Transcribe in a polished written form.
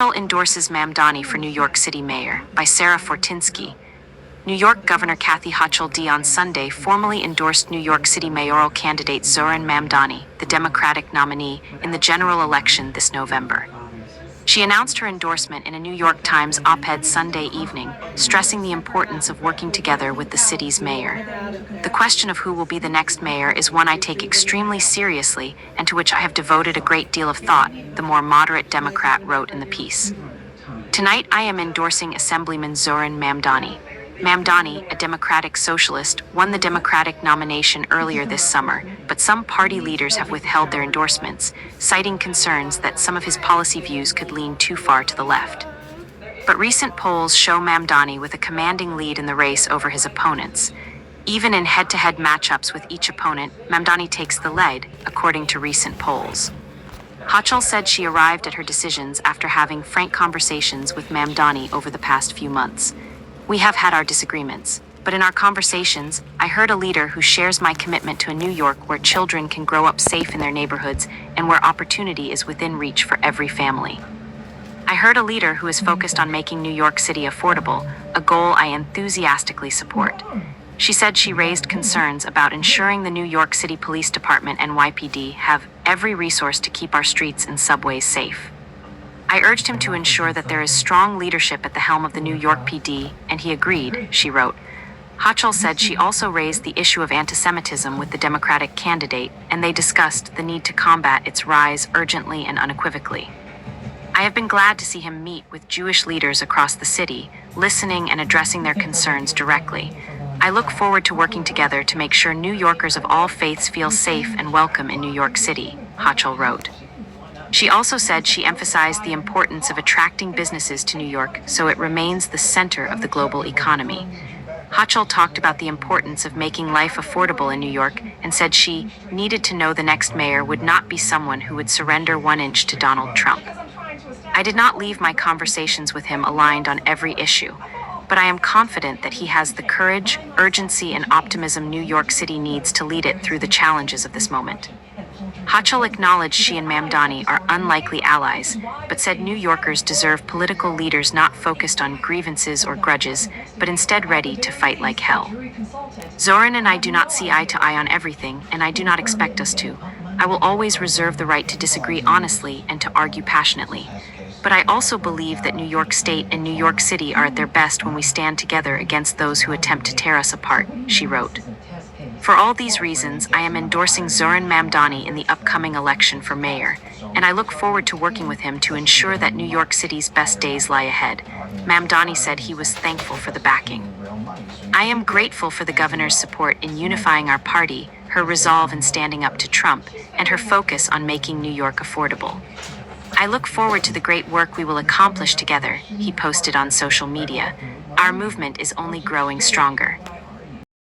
Endorses Mamdani for New York City Mayor by Sarah Fortinsky. New York Governor Kathy Hochul on Sunday formally endorsed New York City mayoral candidate Zohran Mamdani, the Democratic nominee, in the general election this November. She announced her endorsement in a New York Times op-ed Sunday evening, stressing the importance of working together with the city's mayor. "The question of who will be the next mayor is one I take extremely seriously and to which I have devoted a great deal of thought," the more moderate Democrat wrote in the piece. "Tonight I am endorsing Assemblyman Zohran Mamdani. Mamdani, a Democratic socialist, won the Democratic nomination earlier this summer, but some party leaders have withheld their endorsements, citing concerns that some of his policy views could lean too far to the left. But recent polls show Mamdani with a commanding lead in the race over his opponents. Even in head-to-head matchups with each opponent, Mamdani takes the lead, according to recent polls." Hochul said she arrived at her decisions after having frank conversations with Mamdani over the past few months. "We have had our disagreements, but in our conversations, I heard a leader who shares my commitment to a New York where children can grow up safe in their neighborhoods and where opportunity is within reach for every family. I heard a leader who is focused on making New York City affordable, a goal I enthusiastically support." She said she raised concerns about ensuring the New York City Police Department and YPD have every resource to keep our streets and subways safe. "I urged him to ensure that there is strong leadership at the helm of the New York PD, and he agreed," she wrote. Hochul said she also raised the issue of anti-Semitism with the Democratic candidate, and they discussed the need to combat its rise urgently and unequivocally. "I have been glad to see him meet with Jewish leaders across the city, listening and addressing their concerns directly. I look forward to working together to make sure New Yorkers of all faiths feel safe and welcome in New York City," Hochul wrote. She also said she emphasized the importance of attracting businesses to New York so it remains the center of the global economy. Hochul talked about the importance of making life affordable in New York and said she needed to know the next mayor would not be someone who would surrender 1 inch to Donald Trump. "I did not leave my conversations with him aligned on every issue, but I am confident that he has the courage, urgency, and optimism New York City needs to lead it through the challenges of this moment." Hochul acknowledged she and Mamdani are unlikely allies, but said New Yorkers deserve political leaders not focused on grievances or grudges, but instead ready to fight like hell. "Zohran and I do not see eye to eye on everything, and I do not expect us to. I will always reserve the right to disagree honestly and to argue passionately. But I also believe that New York State and New York City are at their best when we stand together against those who attempt to tear us apart," she wrote. "For all these reasons, I am endorsing Zohran Mamdani in the upcoming election for mayor, and I look forward to working with him to ensure that New York City's best days lie ahead." Mamdani said he was thankful for the backing. "I am grateful for the governor's support in unifying our party, her resolve in standing up to Trump, and her focus on making New York affordable. I look forward to the great work we will accomplish together," he posted on social media. "Our movement is only growing stronger."